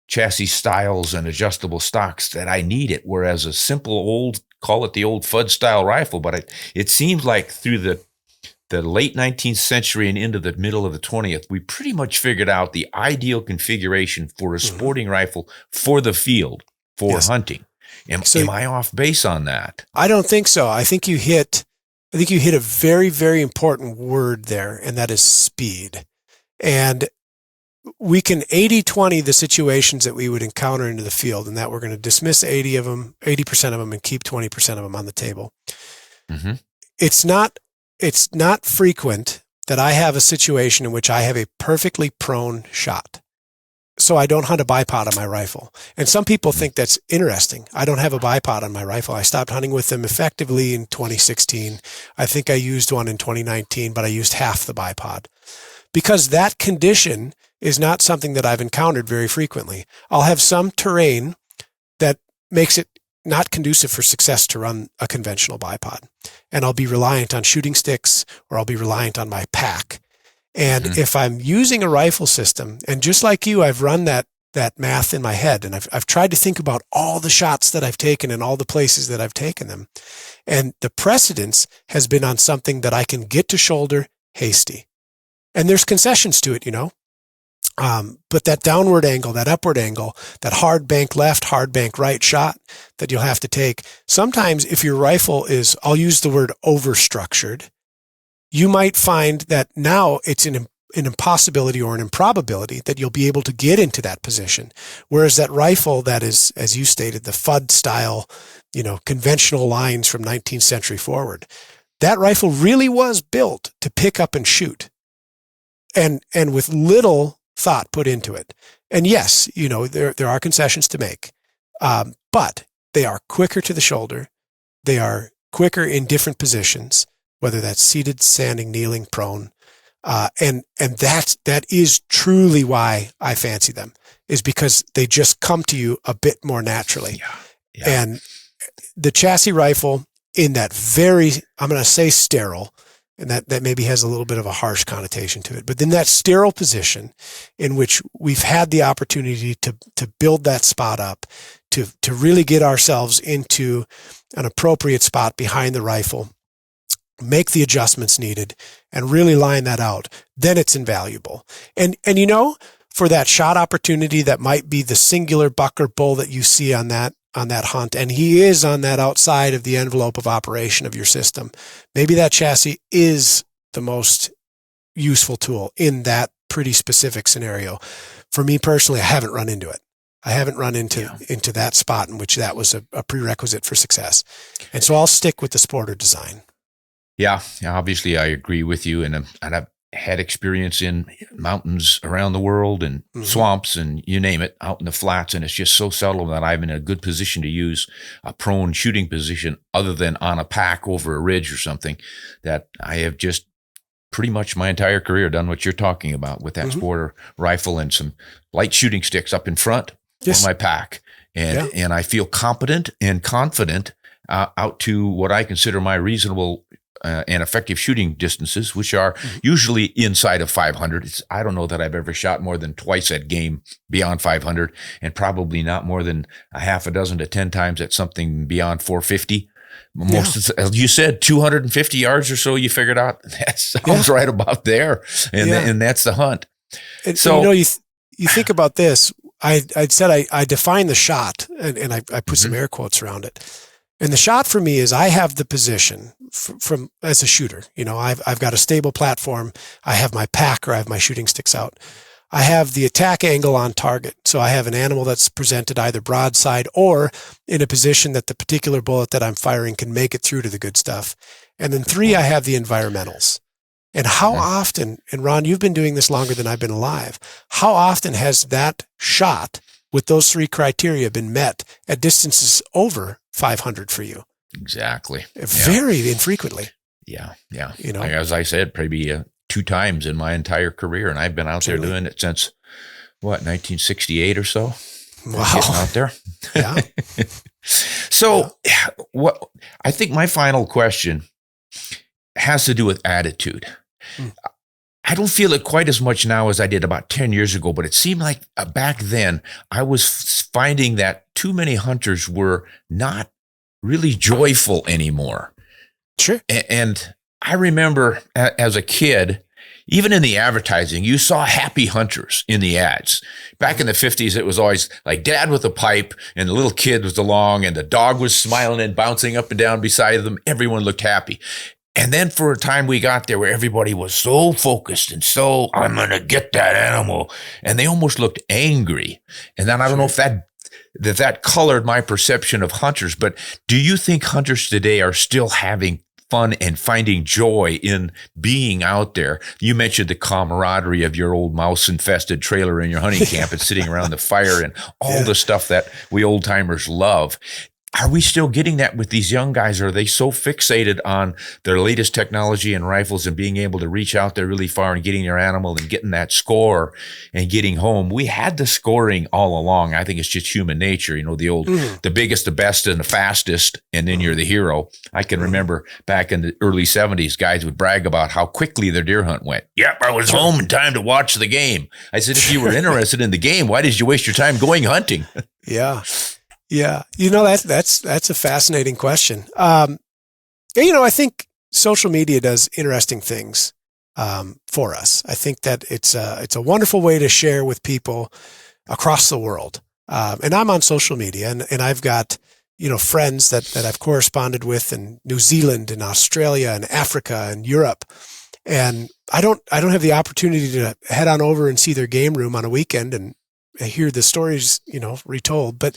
chassis styles and adjustable stocks that I need it. Whereas a simple old, call it the old Fudd style rifle, but it seems like through the late 19th century and into the middle of the 20th, we pretty much figured out the ideal configuration for a sporting rifle for the field, for hunting. Am I off base on that? I don't think so. I think you hit a very, very important word there, and that is speed. And we can 80-20 the situations that we would encounter into the field, and that we're going to dismiss 80% of them and keep 20% of them on the table. It's not frequent that I have a situation in which I have a perfectly prone shot, so I don't hunt a bipod on my rifle. And some people think that's interesting. I don't have a bipod on my rifle. I stopped hunting with them effectively in 2016. I think I used one in 2019, but I used half the bipod, because that condition is not something that I've encountered very frequently. I'll have some terrain that makes it not conducive for success to run a conventional bipod, and I'll be reliant on shooting sticks, or I'll be reliant on my pack. And if I'm using a rifle system, and just like you, I've run that math in my head, and I've tried to think about all the shots that I've taken and all the places that I've taken them. And the precedence has been on something that I can get to shoulder hasty. And there's concessions to it, but that downward angle, that upward angle, that hard bank left, hard bank right shot that you'll have to take. Sometimes if your rifle is, I'll use the word overstructured, you might find that now it's an impossibility or an improbability that you'll be able to get into that position. Whereas that rifle that is, as you stated, the Fudd style, conventional lines from 19th century forward, that rifle really was built to pick up and shoot. And with little thought put into it. And yes, there are concessions to make, but they are quicker to the shoulder. They are quicker in different positions, whether that's seated, standing, kneeling, prone. And that is truly why I fancy them, is because they just come to you a bit more naturally. Yeah. And the chassis rifle, in that very, I'm going to say sterile, and that maybe has a little bit of a harsh connotation to it, but in that sterile position in which we've had the opportunity to build that spot up, to really get ourselves into an appropriate spot behind the rifle, make the adjustments needed, and really line that out, then it's invaluable. And for that shot opportunity that might be the singular buck or bull that you see on that hunt, and he is on that outside of the envelope of operation of your system, maybe that chassis is the most useful tool in that pretty specific scenario. For me personally, I haven't run into it. I haven't run into that spot in which that was a prerequisite for success. And so I'll stick with the sporter design. Yeah, obviously I agree with you, and I've had experience in mountains around the world and swamps and you name it, out in the flats, and it's just so seldom that I'm in a good position to use a prone shooting position other than on a pack over a ridge or something, that I have just pretty much my entire career done what you're talking about with that sporter rifle and some light shooting sticks up in front of my pack. And I feel competent and confident out to what I consider my reasonable and effective shooting distances, which are usually inside of 500. I don't know that I've ever shot more than twice at game beyond 500, and probably not more than a half a dozen to 10 times at something beyond 450. Most, as you said, 250 yards or so, you figured out that sounds right about there. And that's the hunt. And, so, you think about this. I'd said I define the shot, and I put some air quotes around it. And the shot for me is I have the position from as a shooter. I've got a stable platform. I have my pack, or I have my shooting sticks out. I have the attack angle on target. So I have an animal that's presented either broadside or in a position that the particular bullet that I'm firing can make it through to the good stuff. And then 3, I have the environmentals. And how often, and Ron, you've been doing this longer than I've been alive, how often has that shot with those 3 criteria been met at distances over 500 for you? Exactly. Very infrequently. Yeah. As I said, probably 2 times in my entire career, and I've been out there doing it since 1968 or so. Wow. Getting out there. Yeah. So what I think my final question has to do with attitude. I don't feel it quite as much now as I did about 10 years ago, but it seemed like back then I was finding that too many hunters were not really joyful anymore. Sure. And I remember as a kid, even in the advertising, you saw happy hunters in the ads. Back in the 50s, it was always like dad with a pipe and the little kid was along and the dog was smiling and bouncing up and down beside them. Everyone looked happy. And then for a time we got there where everybody was so focused and so, I'm going to get that animal. And they almost looked angry. And then I don't know if that colored my perception of hunters, but do you think hunters today are still having fun and finding joy in being out there? You mentioned the camaraderie of your old mouse-infested trailer in your hunting camp and sitting around the fire and all the stuff that we old-timers love. Are we still getting that with these young guys? Are they so fixated on their latest technology and rifles and being able to reach out there really far and getting their animal and getting that score and getting home? We had the scoring all along. I think it's just human nature. The old, the biggest, the best, and the fastest, and then you're the hero. I can remember back in the early 70s, guys would brag about how quickly their deer hunt went. Yep, I was home in time to watch the game. I said, if you were interested in the game, why did you waste your time going hunting? Yeah. Yeah. That's a fascinating question. I think social media does interesting things for us. I think that it's a wonderful way to share with people across the world. And I'm on social media and I've got, friends that I've corresponded with in New Zealand and Australia and Africa and Europe. And I don't have the opportunity to head on over and see their game room on a weekend and hear the stories, retold, but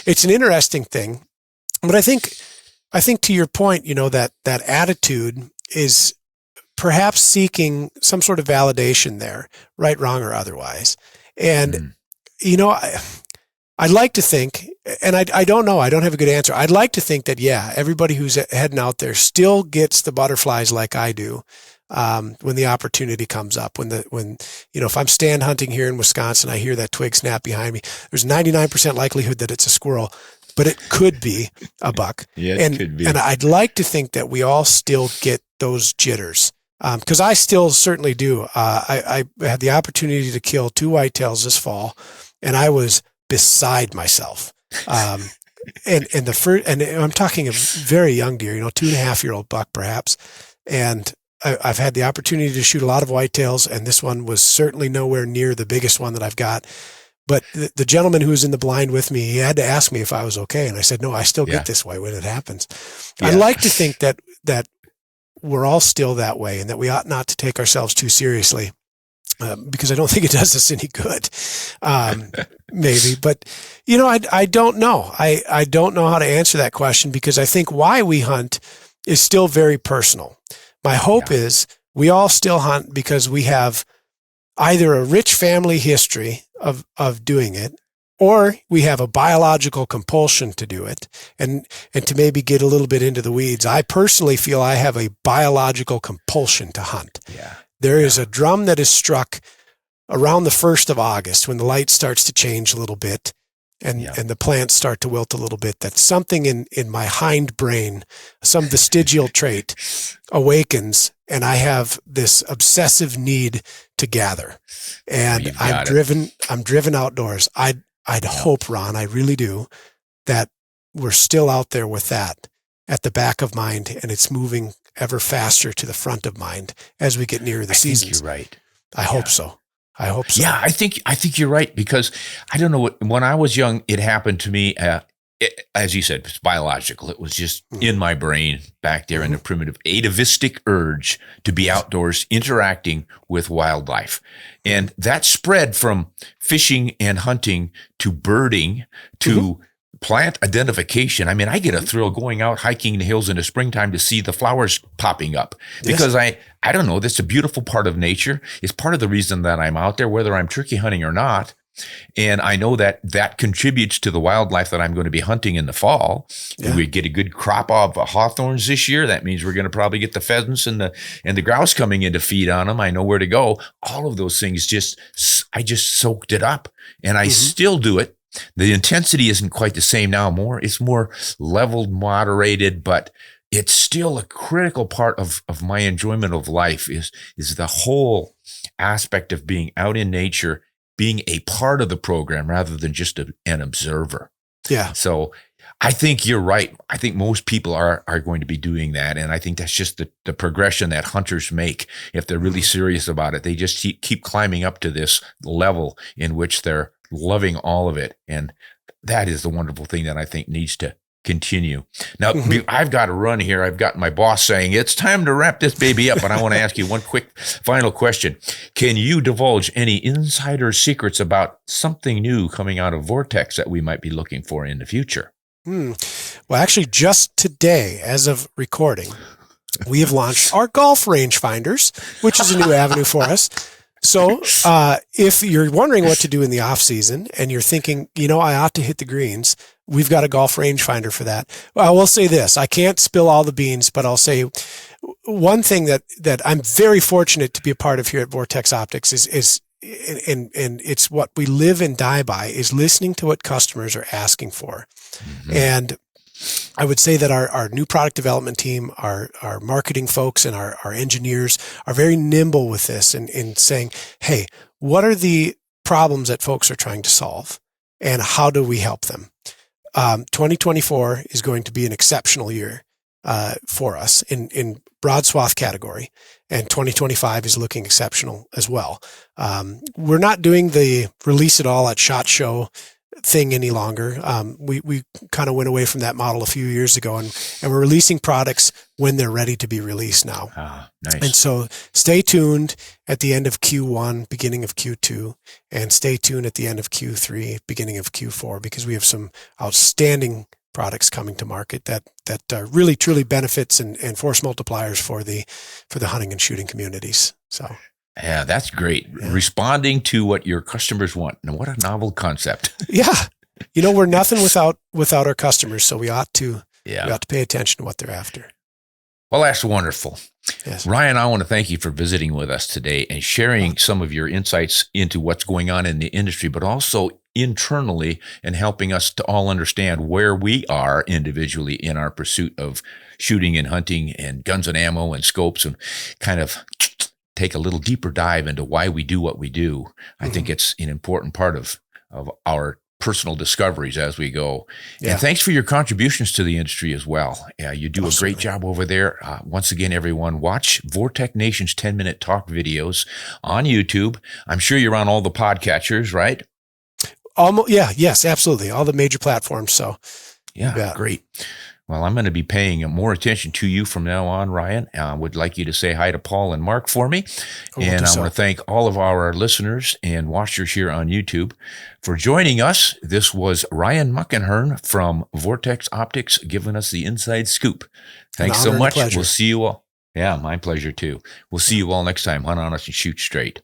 it's an interesting thing. But I think to your point, that attitude is perhaps seeking some sort of validation there, right, wrong, or otherwise. And, I'd like to think, and I don't know, I don't have a good answer. I'd like to think that, everybody who's heading out there still gets the butterflies like I do. When the opportunity comes up, when if I'm stand hunting here in Wisconsin, I hear that twig snap behind me, there's 99% likelihood that it's a squirrel, but it could be a buck. It could be. And I'd like to think that we all still get those jitters. Cause I still certainly do. I had the opportunity to kill 2 whitetails this fall and I was beside myself. And I'm talking a very young deer, 2.5-year-old buck perhaps. And I've had the opportunity to shoot a lot of whitetails, and this one was certainly nowhere near the biggest one that I've got. But the gentleman who was in the blind with me, he had to ask me if I was okay. And I said, no, I still get this way when it happens. Yeah. I like to think that we're all still that way and that we ought not to take ourselves too seriously because I don't think it does us any good. Maybe, but I don't know. I don't know how to answer that question because I think why we hunt is still very personal. My hope is we all still hunt because we have either a rich family history of doing it, or we have a biological compulsion to do it. And to maybe get a little bit into the weeds, I personally feel I have a biological compulsion to hunt. Yeah. There is a drum that is struck around the 1st of August when the light starts to change a little bit. and the plants start to wilt a little bit, that something in my hind brain, some vestigial trait awakens, and I have this obsessive need to gather. And I'm driven outdoors. I'd hope, Ron, I really do, that we're still out there with that at the back of mind, and it's moving ever faster to the front of mind as we get nearer the seasons. You're right. I hope so. Yeah, I think you're right, because I don't know, when I was young, it happened to me. As you said, it's biological. It was just in my brain back there in the primitive atavistic urge to be outdoors interacting with wildlife. And that spread from fishing and hunting to birding to plant identification. I mean, I get a thrill going out hiking the hills in the springtime to see the flowers popping up, because I don't know, that's a beautiful part of nature. It's part of the reason that I'm out there, whether I'm turkey hunting or not. And I know that contributes to the wildlife that I'm going to be hunting in the fall. Yeah. We get a good crop of hawthorns this year. That means we're going to probably get the pheasants and the grouse coming in to feed on them. I know where to go. All of those things, I just soaked it up, and I still do it. The intensity isn't quite the same now. It's more leveled, moderated, but it's still a critical part of my enjoyment of life is the whole aspect of being out in nature, being a part of the program rather than just an observer. Yeah. So I think you're right. I think most people are going to be doing that. And I think that's just the progression that hunters make. If they're really serious about it, they just keep climbing up to this level in which they're loving all of it. And that is the wonderful thing that I think needs to continue. Now, I've got to run here. I've got my boss saying it's time to wrap this baby up, but I want to ask you one quick final question. Can you divulge any insider secrets about something new coming out of Vortex that we might be looking for in the future? Well, actually, just today, as of recording, we have launched our golf range finders, which is a new avenue for us. So if you're wondering what to do in the off season and you're thinking, I ought to hit the greens, we've got a golf rangefinder for that. Well, I will say this, I can't spill all the beans, but I'll say one thing that I'm very fortunate to be a part of here at Vortex Optics is and it's what we live and die by, is listening to what customers are asking for. And I would say that our new product development team, our marketing folks, and our engineers are very nimble with this in saying, hey, what are the problems that folks are trying to solve, and how do we help them? 2024 is going to be an exceptional year for us in broad swath category, and 2025 is looking exceptional as well. We're not doing the release it all at SHOT Show thing any longer. We kind of went away from that model a few years ago, and we're releasing products when they're ready to be released now. Nice. And so stay tuned at the end of Q1, beginning of Q2, and stay tuned at the end of Q3, beginning of Q4, because we have some outstanding products coming to market that really truly benefits and force multipliers for the hunting and shooting communities. So. Yeah, that's great. Yeah. Responding to what your customers want. And what a novel concept. Yeah. We're nothing without our customers, so we ought to pay attention to what they're after. Well, that's wonderful. Yes. Ryan, I want to thank you for visiting with us today and sharing some of your insights into what's going on in the industry, but also internally, and helping us to all understand where we are individually in our pursuit of shooting and hunting and guns and ammo and scopes, and kind of take a little deeper dive into why we do what we do. I think it's an important part of our personal discoveries as we go. Yeah. And thanks for your contributions to the industry as well. You do a great job over there. Once again, everyone, watch Vortex Nation's 10-minute talk videos on YouTube. I'm sure you're on all the podcatchers, right? Yes, absolutely. All the major platforms. So yeah, great. Well, I'm going to be paying more attention to you from now on, Ryan. I would like you to say hi to Paul and Mark for me. And I want to thank all of our listeners and watchers here on YouTube for joining us. This was Ryan Muckenhirn from Vortex Optics giving us the inside scoop. Thanks so much. We'll see you all. Yeah, my pleasure too. We'll see you all next time. Hunt honest and shoot straight.